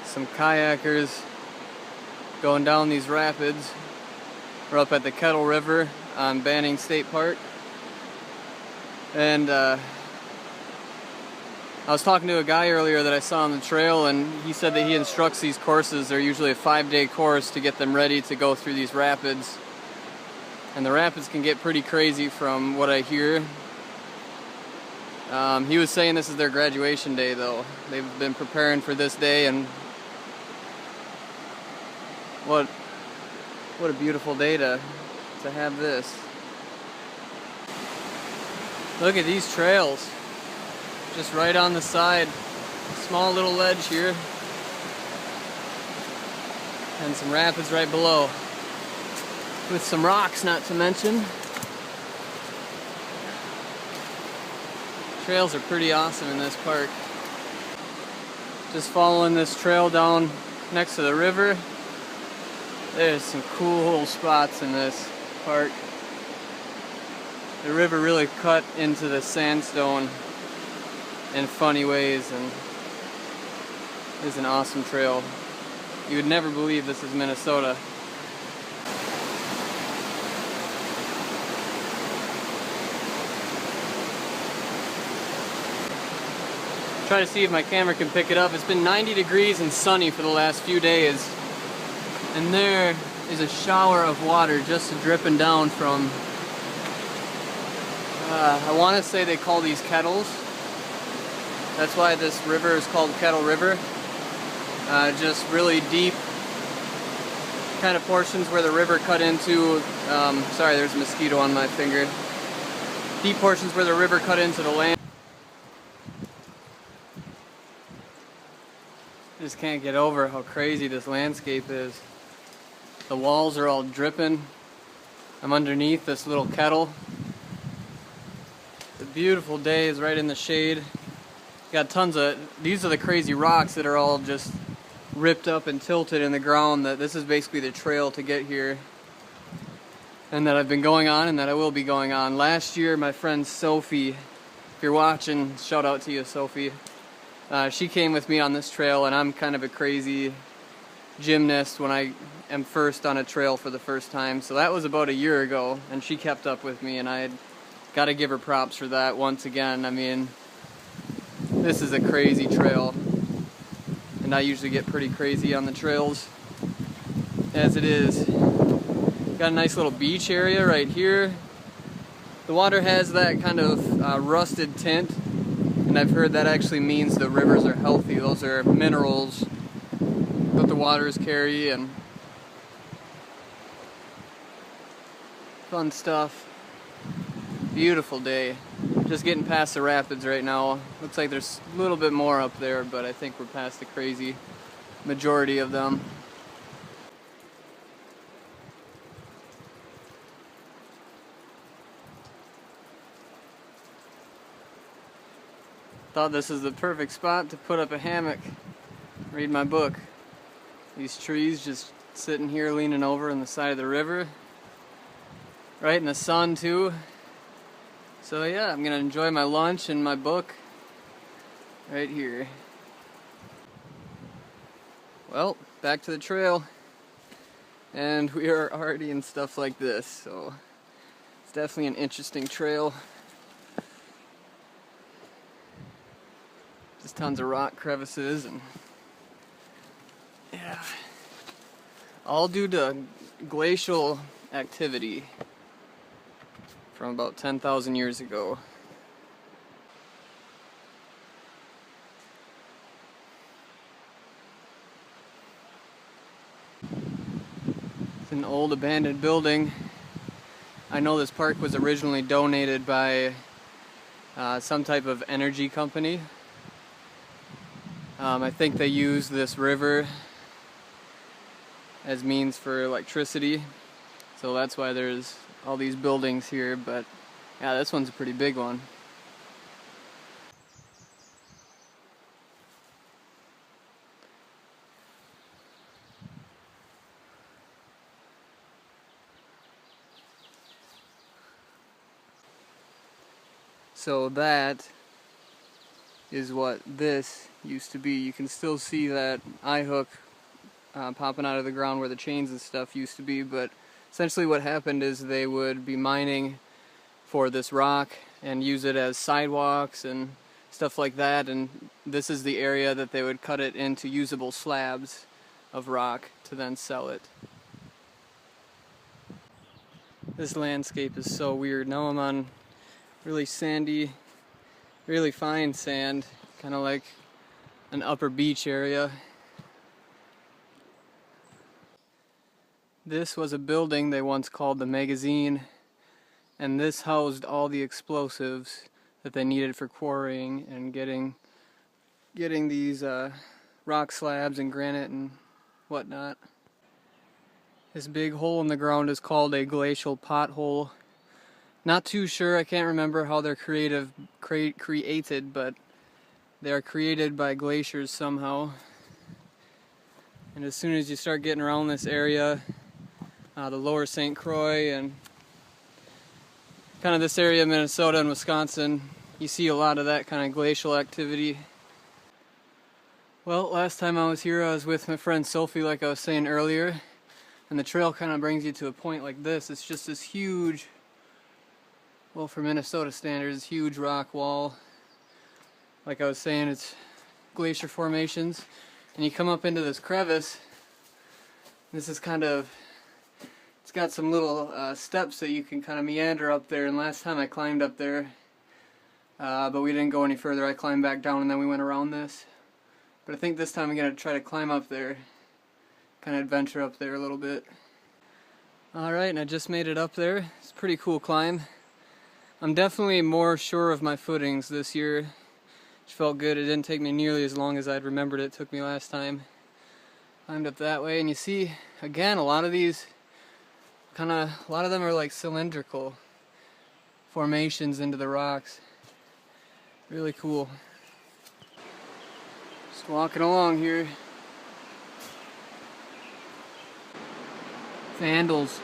some kayakers going down these rapids. We're up at the Kettle River on Banning State Park. And I was talking to a guy earlier that I saw on the trail, and he said that he instructs these courses. They're usually a 5-day course to get them ready to go through these rapids. And the rapids can get pretty crazy from what I hear. He was saying this is their graduation day though. They've been preparing for this day, and what a beautiful day to have this. Look at these trails. Just right on the side. Small little ledge here. And some rapids right below. With some rocks, not to mention. Trails are pretty awesome in this park. Just following this trail down next to the river. There's some cool little spots in this park. The river really cut into the sandstone in funny ways, and it's an awesome trail. You would never believe this is Minnesota. Try to see if my camera can pick it up. It's been 90 degrees and sunny for the last few days. And there is a shower of water just dripping down from, I want to say they call these kettles. That's why this river is called Kettle River. Just really deep kind of portions where the river cut into, sorry, there's a mosquito on my finger. Deep portions where the river cut into the land. I just can't get over how crazy this landscape is. The walls are all dripping. I'm underneath this little kettle. The beautiful day is right in the shade. Got tons of, these are the crazy rocks that are all just ripped up and tilted in the ground. That this is basically the trail to get here. And that I've been going on and that I will be going on. Last year, my friend Sophie, if you're watching, shout out to you, Sophie. She came with me on this trail, and I'm kind of a crazy gymnast when I am first on a trail for the first time. So that was about a year ago, and she kept up with me, and I got to give her props for that once again. I mean, this is a crazy trail, and I usually get pretty crazy on the trails as it is. Got a nice little beach area right here. The water has that kind of rusted tint. And I've heard that actually means the rivers are healthy. Those are minerals that the waters carry, and fun stuff. Beautiful day. Just getting past the rapids right now. Looks like there's a little bit more up there, but I think we're past the crazy majority of them. Thought this is the perfect spot to put up a hammock, read my book. These trees just sitting here leaning over on the side of the river, right in the sun too. So yeah, I'm gonna enjoy my lunch and my book right here. Well, back to the trail, and we are already in stuff like this, so it's definitely an interesting trail. Just tons of rock crevices, and yeah, all due to glacial activity from about 10,000 years ago. It's an old abandoned building. I know this park was originally donated by some type of energy company. I think they use this river as means for electricity, so that's why there's all these buildings here. But yeah, this one's a pretty big one. So that is what this used to be. You can still see that eye hook popping out of the ground where the chains and stuff used to be, but essentially what happened is they would be mining for this rock and use it as sidewalks and stuff like that, and this is the area that they would cut it into usable slabs of rock to then sell it. This landscape is so weird. Now I'm on really sandy, really fine sand, kind of like an upper beach area. This was a building they once called the magazine, and this housed all the explosives that they needed for quarrying and getting these rock slabs and granite and whatnot. This big hole in the ground is called a glacial pothole. Not too sure, I can't remember how they're created, but they are created by glaciers somehow. And as soon as you start getting around this area, the lower St. Croix and kind of this area of Minnesota and Wisconsin, you see a lot of that kind of glacial activity. Well, last time I was here I was with my friend Sophie, like I was saying earlier, and the trail kind of brings you to a point like this. It's just this huge, well, for Minnesota standards, huge rock wall. Like I was saying, it's glacier formations, and you come up into this crevice. This is kind of, it's got some little steps that you can kind of meander up there, and last time I climbed up there, but we didn't go any further. I climbed back down and then we went around this. But I think this time I'm going to try to climb up there, kind of adventure up there a little bit. Alright, and I just made it up there. It's a pretty cool climb. I'm definitely more sure of my footings this year, which felt good. It didn't take me nearly as long as I'd remembered it took me last time. Climbed up that way, and you see, again, a lot of these a lot of them are like cylindrical formations into the rocks. Really cool. Just walking along here. Vandals.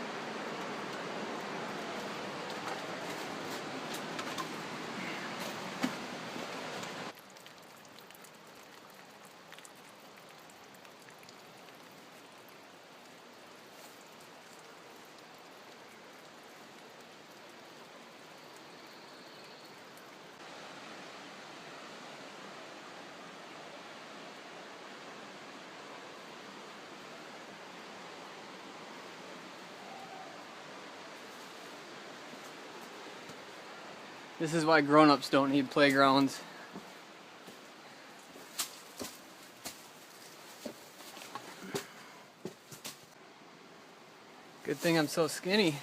This is why grown-ups don't need playgrounds. Good thing I'm so skinny.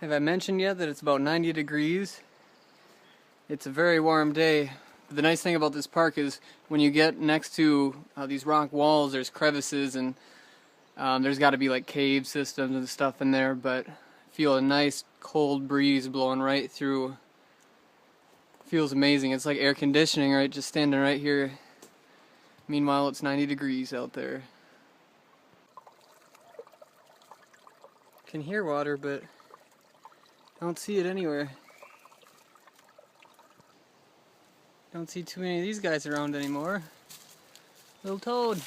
Have I mentioned yet that it's about 90 degrees? It's a very warm day. The nice thing about this park is when you get next to these rock walls, there's crevices and there's got to be like cave systems and stuff in there, but I feel a nice cold breeze blowing right through. Feels amazing. It's like air conditioning, right? Just standing right here. Meanwhile, it's 90 degrees out there. Can hear water, but I don't see it anywhere. Don't see too many of these guys around anymore. Little toad.